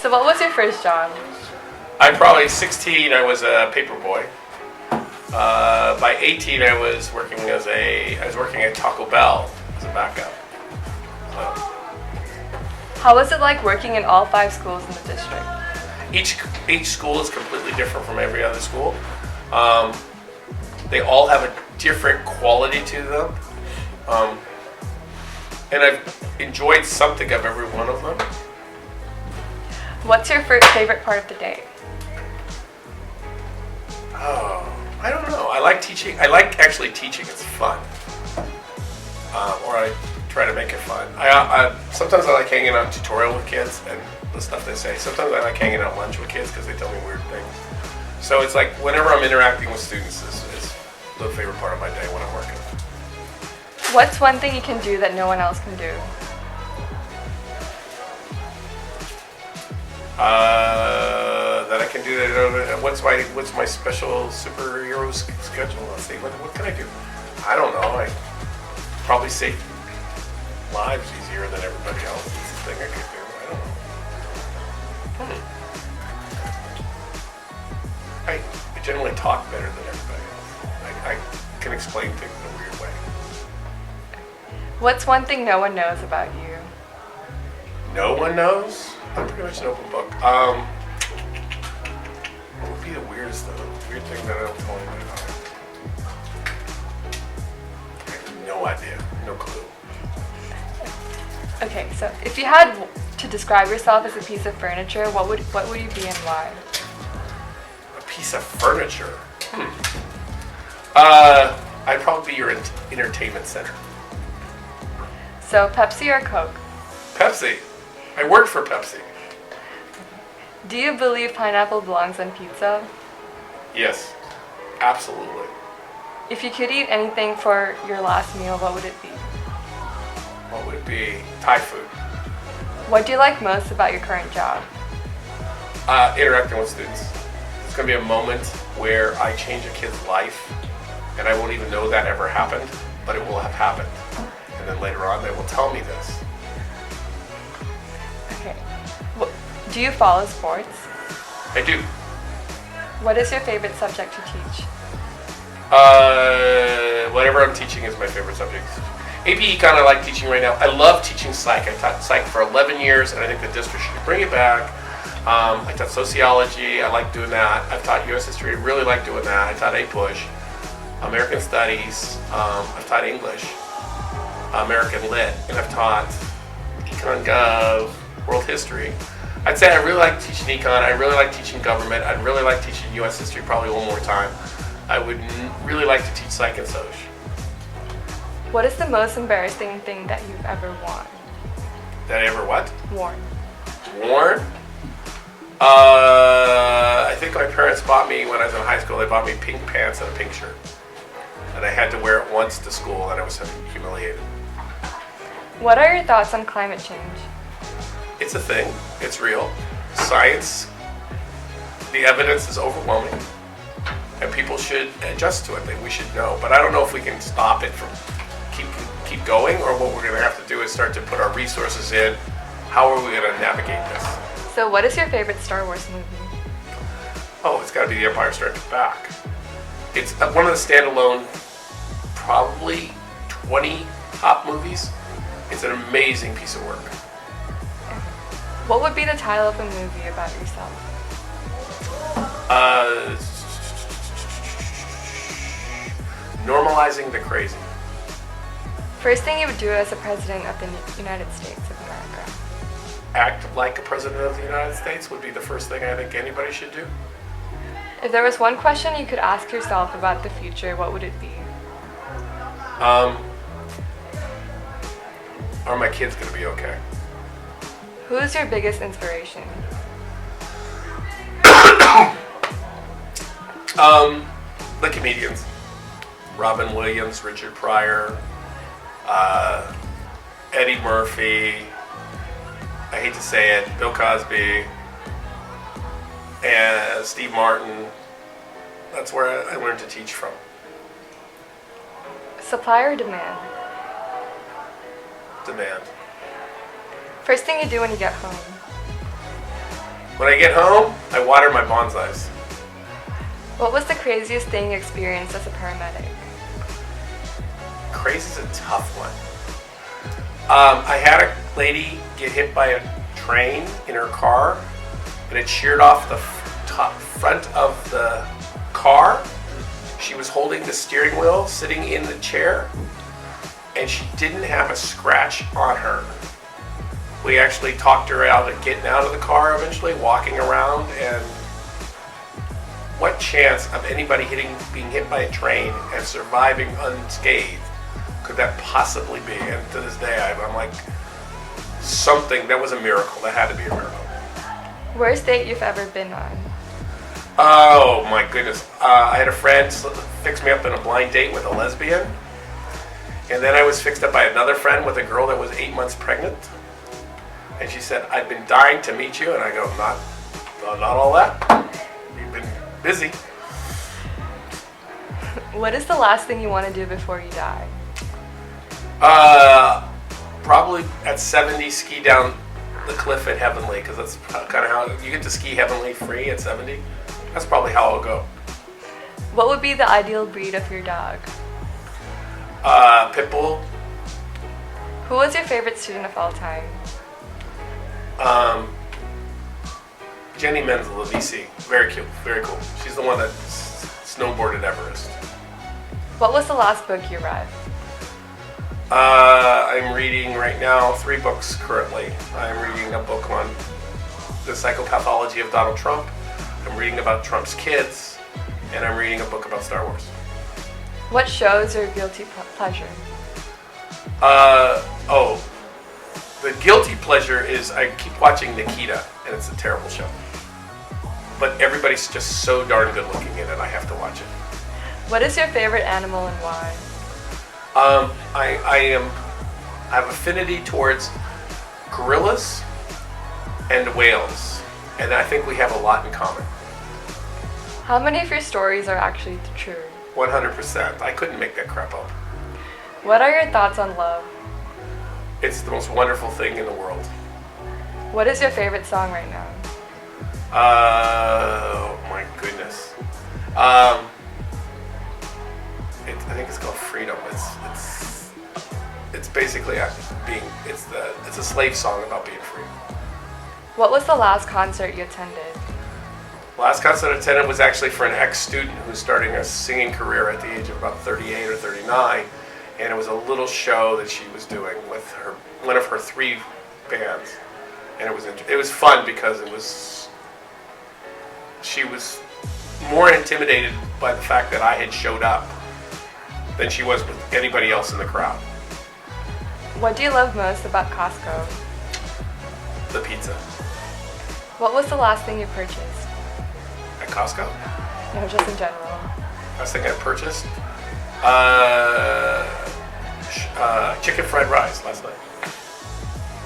So what was your first job? I'm probably 16. I was a paper boy. By 18, I was working at Taco Bell as a backup. So, How was it like working in all 5 schools in the district? each school is completely different from every other school. They all have a different quality to them. And I've enjoyed something of every one of them. What's your favorite part of the day? Oh, I don't know. I like teaching. I like actually teaching. It's fun. Or I try to make it fun. Sometimes I like hanging out tutorial with kids and the stuff they say. Sometimes I like hanging out lunch with kids because they tell me weird things. So it's like whenever I'm interacting with students is the favorite part of my day when I'm working. What's one thing you can do that no one else can do? That I can do that. What's my special superhero schedule? Let's see. What can I do? I don't know. I probably save lives easier than everybody else. It's the thing I could do. I don't know. I generally talk better than everybody else. I can explain things in a weird way. What's one thing no one knows about you? No one knows? I'm pretty much an open book. What would be the weird thing that I don't tell anybody about? I have no idea. No clue. Okay, so if you had to describe yourself as a piece of furniture, what would you be and why? A piece of furniture? I'd probably be your entertainment center. So Pepsi or Coke? Pepsi. I worked for Pepsi. Do you believe pineapple belongs on pizza? Yes, absolutely. If you could eat anything for your last meal, what would it be? What would it be? Thai food. What do you like most about your current job? Interacting with students. It's going to be a moment where I change a kid's life, and I won't even know that ever happened, but it will have happened. And then later on, they will tell me this. Okay. Do you follow sports? I do. What is your favorite subject to teach? Whatever I'm teaching is my favorite subject. AP Econ I like teaching right now. I love teaching psych. I taught psych for 11 years, and I think the district should bring it back. I taught sociology. I like doing that. I've taught U.S. history. Really like doing that. I taught APUSH, American Studies. I've taught English, American Lit, and I've taught Econ Gov, World History. I'd say I really like teaching econ. I really like teaching government. I'd really like teaching U.S. history probably one more time. I would really like to teach psych and soc. What is the most embarrassing thing that you've ever worn? That I ever what? Worn. Worn? I think my parents bought me, when I was in high school, they bought me pink pants and a pink shirt. And I had to wear it once to school, and I was humiliated. What are your thoughts on climate change? It's a thing. It's real. Science, the evidence is overwhelming, and people should adjust to it. We should know. But I don't know if we can stop it from keep going, or what we're going to have to do is start to put our resources in. How are we going to navigate this? So what is your favorite Star Wars movie? Oh, it's got to be The Empire Strikes Back. It's one of the standalone, probably 20 top movies. It's an amazing piece of work. What would be the title of a movie about yourself? Normalizing the crazy. First thing you would do as a president of the United States of America? Act like a president of the United States would be the first thing I think anybody should do. If there was one question you could ask yourself about the future, what would it be? Are my kids going to be okay? Who is your biggest inspiration? The comedians. Robin Williams, Richard Pryor, Eddie Murphy, I hate to say it, Bill Cosby, and Steve Martin. That's where I learned to teach from. Supply or demand? Demand. First thing you do when you get home? When I get home, I water my bonsais. What was the craziest thing you experienced as a paramedic? Crazy's a tough one. I had a lady get hit by a train in her car, and it sheared off the front of the car. She was holding the steering wheel, sitting in the chair, and she didn't have a scratch on her. We actually talked her out of getting out of the car eventually, walking around, and what chance of anybody being hit by a train and surviving unscathed could that possibly be? And to this day, I'm like, that was a miracle. That had to be a miracle. Worst date you've ever been on? Oh my goodness. I had a friend fix me up in a blind date with a lesbian. And then I was fixed up by another friend with a girl that was 8 months pregnant. And she said, I've been dying to meet you. And I go, not all that. You've been busy. What is the last thing you want to do before you die? Probably at 70, ski down the cliff at Heavenly, because that's kind of how you get to ski Heavenly free at 70. That's probably how I'll go. What would be the ideal breed of your dog? Pit bull. Who was your favorite student of all time? Jenny Menzel of VC. Very cute, very cool. She's the one that snowboarded Everest. What was the last book you read? I'm reading right now 3 books currently. I'm reading a book on the psychopathology of Donald Trump. I'm reading about Trump's kids, and I'm reading a book about Star Wars. What show is your guilty pleasure? The guilty pleasure is I keep watching Nikita, and it's a terrible show. But everybody's just so darn good looking in it, I have to watch it. What is your favorite animal and why? I have affinity towards gorillas and whales, and I think we have a lot in common. How many of your stories are actually true? 100%. I couldn't make that crap up. What are your thoughts on love? It's the most wonderful thing in the world. What is your favorite song right now? Oh my goodness. I think it's called Freedom. It's basically it's a slave song about being free. What was the last concert you attended? Last concert I attended was actually for an ex-student who's starting a singing career at the age of about 38 or 39, and it was a little show that she was doing with one of her 3 bands, and it was fun because she was more intimidated by the fact that I had showed up than she was with anybody else in the crowd. What do you love most about Costco? The pizza. What was the last thing you purchased? At Costco? No, just in general. Last thing I purchased? Chicken fried rice last night.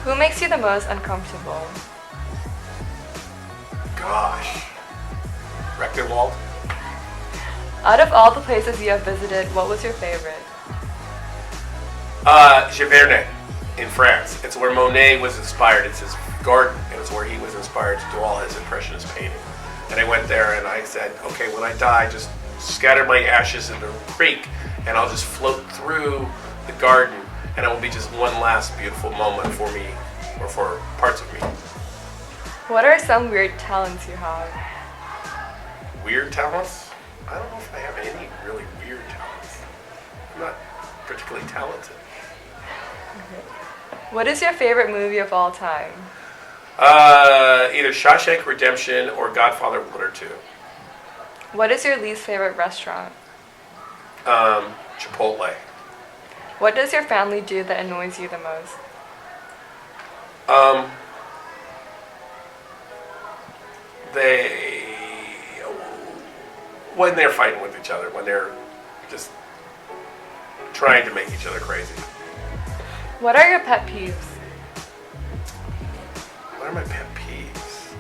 Who makes you the most uncomfortable? Gosh. Rectenwald. Out of all the places you have visited, what was your favorite? Giverny in France. It's where Monet was inspired. It's his garden, and it's where he was inspired to do all his impressionist painting. And I went there and I said, okay, when I die, just scatter my ashes in the creek, and I'll just float through the garden, and it will be just one last beautiful moment for me, or for parts of me. What are some weird talents you have? Weird talents? I don't know if I have any really weird talents. I'm not particularly talented. What is your favorite movie of all time? Either Shawshank Redemption or Godfather 1 or 2. What is your least favorite restaurant? Chipotle. What does your family do that annoys you the most? When they're fighting with each other, when they're just trying to make each other crazy. What are your pet peeves? What are my pet peeves?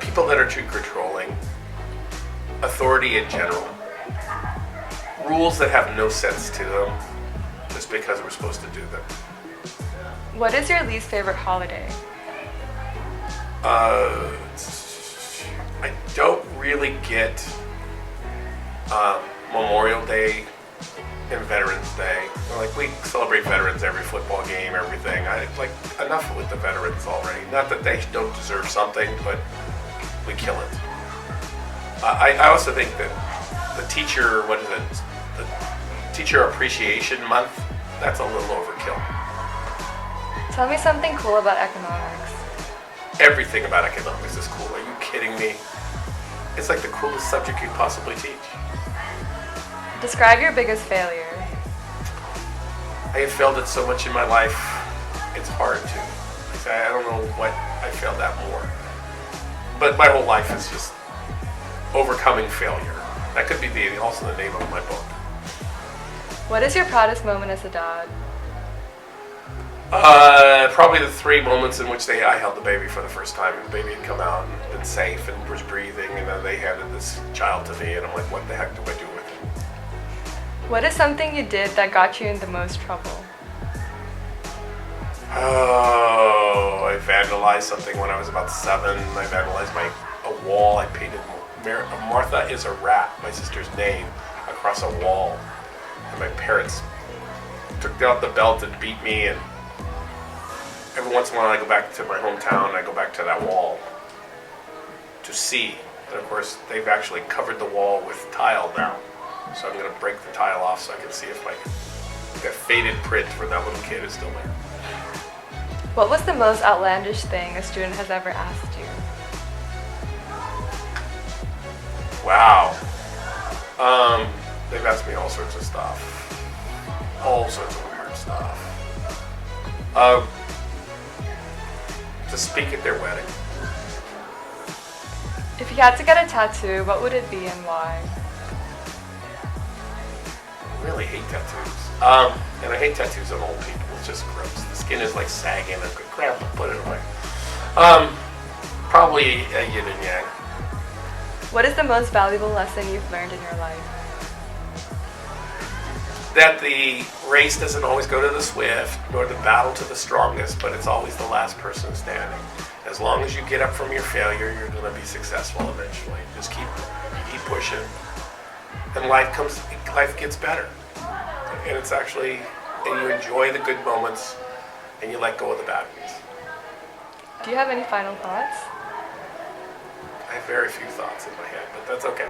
People that are too controlling. Authority in general. Rules that have no sense to them just because we're supposed to do them. What is your least favorite holiday? I don't really get Memorial Day and Veterans Day. Like, we celebrate veterans every football game, everything. I like enough with the veterans already. Not that they don't deserve something, but we kill it. I also think that the teacher, the Teacher Appreciation Month, that's a little overkill. Tell me something cool about economics. Everything about economics is cool. Are you kidding me? It's like the coolest subject you could possibly teach. Describe your biggest failure. I have failed at so much in my life, it's hard to. I don't know what I failed at more. But my whole life is just overcoming failure. That could be also the name of my book. What is your proudest moment as a dad? Probably the 3 moments in which I held the baby for the first time, and the baby had come out and been safe and was breathing, and then they handed this child to me, and I'm like, what the heck do I do with him? What is something you did that got you in the most trouble? Oh, I vandalized something when I was about 7. I vandalized a wall. I painted Martha is a rat, my sister's name, across a wall. And my parents took out the belt and beat me, and every once in a while I go back to my hometown and I go back to that wall to see. And of course, they've actually covered the wall with tile now. So I'm going to break the tile off so I can see if that faded print for that little kid is still there. What was the most outlandish thing a student has ever asked you? Wow. They've asked me all sorts of stuff. All sorts of weird stuff. To speak at their wedding. If you had to get a tattoo, what would it be and why? I really hate tattoos. And I hate tattoos on old people. It's just gross. The skin is like sagging. I'm like, crap, put it away. Probably a yin and yang. What is the most valuable lesson you've learned in your life? That the race doesn't always go to the swift, nor the battle to the strongest, but it's always the last person standing. As long as you get up from your failure, you're going to be successful eventually. Just keep pushing, and life gets better. And it's actually, and you enjoy the good moments, and you let go of the bad ones. Do you have any final thoughts? I have very few thoughts in my head, but that's okay.